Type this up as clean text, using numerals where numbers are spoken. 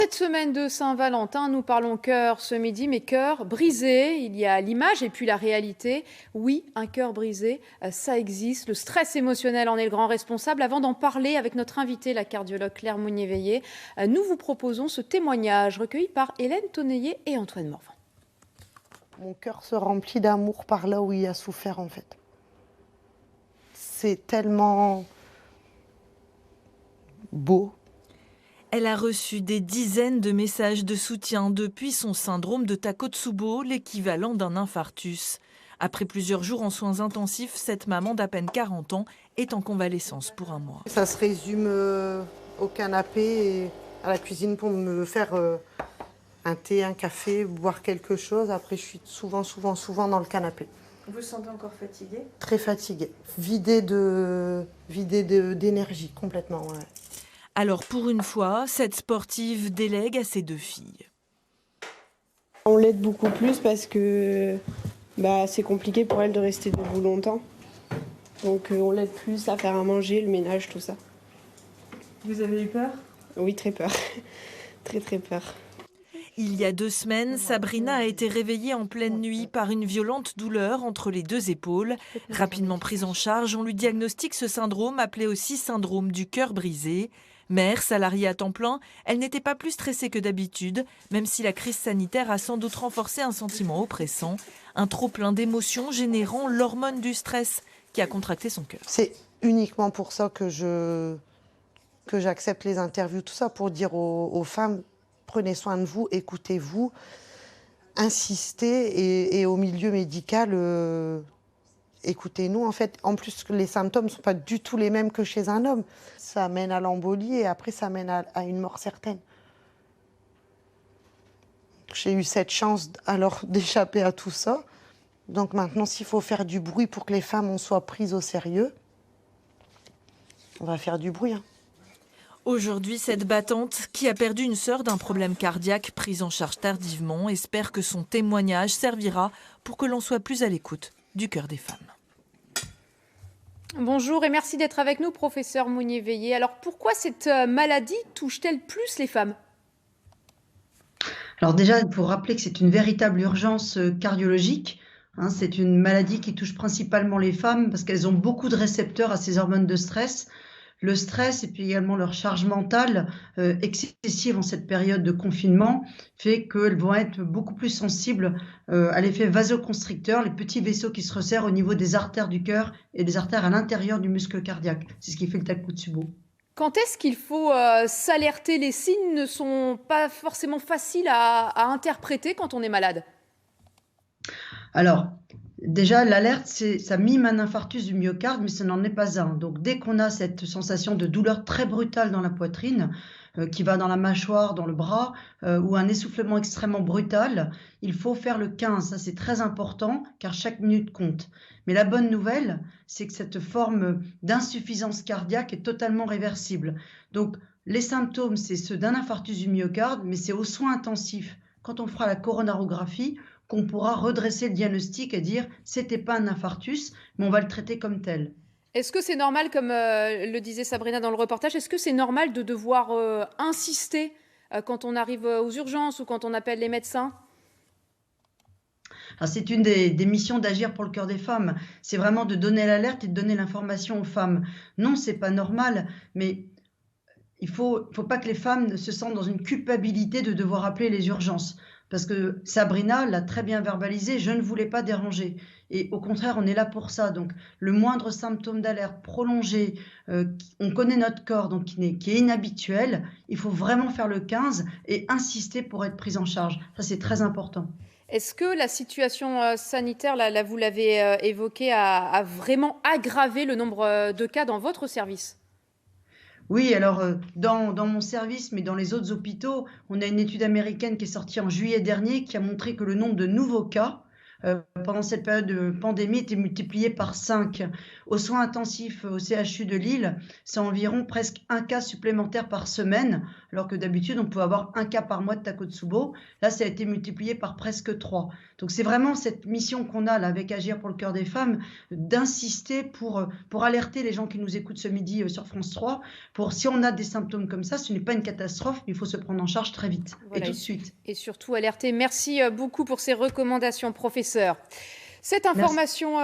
Cette semaine de Saint-Valentin, nous parlons cœur ce midi, mais cœur brisé. Il y a l'image et puis la réalité. Oui, un cœur brisé, ça existe. Le stress émotionnel en est le grand responsable. Avant d'en parler avec notre invitée, la cardiologue Claire Mounier-Veillé, nous vous proposons ce témoignage recueilli par Hélène Tonneillet et Antoine Morvan. Mon cœur se remplit d'amour par là où il a souffert en fait. C'est tellement beau. Elle a reçu des dizaines de messages de soutien depuis son syndrome de Takotsubo, l'équivalent d'un infarctus. Après plusieurs jours en soins intensifs, cette maman d'à peine 40 ans est en convalescence pour un mois. Ça se résume au canapé et à la cuisine pour me faire un thé, un café, boire quelque chose. Après, je suis souvent dans le canapé. Vous vous sentez encore fatiguée? Très fatiguée, vidée d'énergie complètement. Ouais. Alors pour une fois, cette sportive délègue à ses deux filles. On l'aide beaucoup plus parce que c'est compliqué pour elle de rester debout longtemps. Donc on l'aide plus à faire à manger, le ménage, tout ça. Vous avez eu peur? Oui, très peur. Très peur. Il y a 2 semaines, Sabrina a été réveillée en pleine nuit par une violente douleur entre les 2 épaules. Rapidement prise en charge, on lui diagnostique ce syndrome, appelé aussi syndrome du cœur brisé. Mère, salariée à temps plein, elle n'était pas plus stressée que d'habitude, même si la crise sanitaire a sans doute renforcé un sentiment oppressant, un trop-plein d'émotions générant l'hormone du stress qui a contracté son cœur. C'est uniquement pour ça que j'accepte les interviews, tout ça, pour dire aux femmes, prenez soin de vous, écoutez-vous, insistez, et au milieu médical, écoutez-nous. En fait, en plus, les symptômes ne sont pas du tout les mêmes que chez un homme. Ça mène à l'embolie et après, ça mène à une mort certaine. J'ai eu cette chance alors d'échapper à tout ça. Donc maintenant, s'il faut faire du bruit pour que les femmes en soient prises au sérieux, on va faire du bruit. Aujourd'hui, cette battante, qui a perdu une sœur d'un problème cardiaque prise en charge tardivement, espère que son témoignage servira pour que l'on soit plus à l'écoute du cœur des femmes. Bonjour et merci d'être avec nous, professeur Mounier-Veillé. Alors pourquoi cette maladie touche-t-elle plus les femmes ? Alors déjà, il faut rappeler que c'est une véritable urgence cardiologique. C'est une maladie qui touche principalement les femmes parce qu'elles ont beaucoup de récepteurs à ces hormones de stress. Le stress et puis également leur charge mentale excessive en cette période de confinement fait qu'elles vont être beaucoup plus sensibles à l'effet vasoconstricteur, les petits vaisseaux qui se resserrent au niveau des artères du cœur et des artères à l'intérieur du muscle cardiaque. C'est ce qui fait le Takotsubo. Quand est-ce qu'il faut s'alerter ? Les signes ne sont pas forcément faciles à interpréter quand on est malade. Alors, déjà, l'alerte, ça mime un infarctus du myocarde, mais ce n'en est pas un. Donc, dès qu'on a cette sensation de douleur très brutale dans la poitrine, qui va dans la mâchoire, dans le bras, ou un essoufflement extrêmement brutal, il faut faire le 15. Ça, c'est très important, car chaque minute compte. Mais la bonne nouvelle, c'est que cette forme d'insuffisance cardiaque est totalement réversible. Donc, les symptômes, c'est ceux d'un infarctus du myocarde, mais c'est aux soins intensifs, quand on fera la coronarographie, qu'on pourra redresser le diagnostic et dire « c'était pas un infarctus, mais on va le traiter comme tel ». Est-ce que c'est normal, comme le disait Sabrina dans le reportage, est-ce que c'est normal de devoir insister quand on arrive aux urgences ou quand on appelle les médecins ? Alors, c'est une des missions d'Agir pour le cœur des femmes. C'est vraiment de donner l'alerte et de donner l'information aux femmes. Non, c'est pas normal, mais il faut pas que les femmes se sentent dans une culpabilité de devoir appeler les urgences. Parce que Sabrina l'a très bien verbalisé, je ne voulais pas déranger. Et au contraire, on est là pour ça. Donc, le moindre symptôme d'alerte prolongé, on connaît notre corps, donc qui est inhabituel, il faut vraiment faire le 15 et insister pour être prise en charge. Ça, c'est très important. Est-ce que la situation sanitaire, là, vous l'avez évoqué, a vraiment aggravé le nombre de cas dans votre service ? Oui, alors dans mon service, mais dans les autres hôpitaux, on a une étude américaine qui est sortie en juillet dernier qui a montré que le nombre de nouveaux cas pendant cette période de pandémie était multiplié par 5. Aux soins intensifs au CHU de Lille, c'est environ presque 1 cas supplémentaire par semaine, alors que d'habitude, on peut avoir 1 cas par mois de Takotsubo. Là, ça a été multiplié par presque 3. Donc, c'est vraiment cette mission qu'on a là avec Agir pour le cœur des femmes, d'insister pour alerter les gens qui nous écoutent ce midi sur France 3, pour si on a des symptômes comme ça, ce n'est pas une catastrophe, mais il faut se prendre en charge très vite Voilà, et tout de suite. Et surtout alerter. Merci beaucoup pour ces recommandations, professeur. Cette information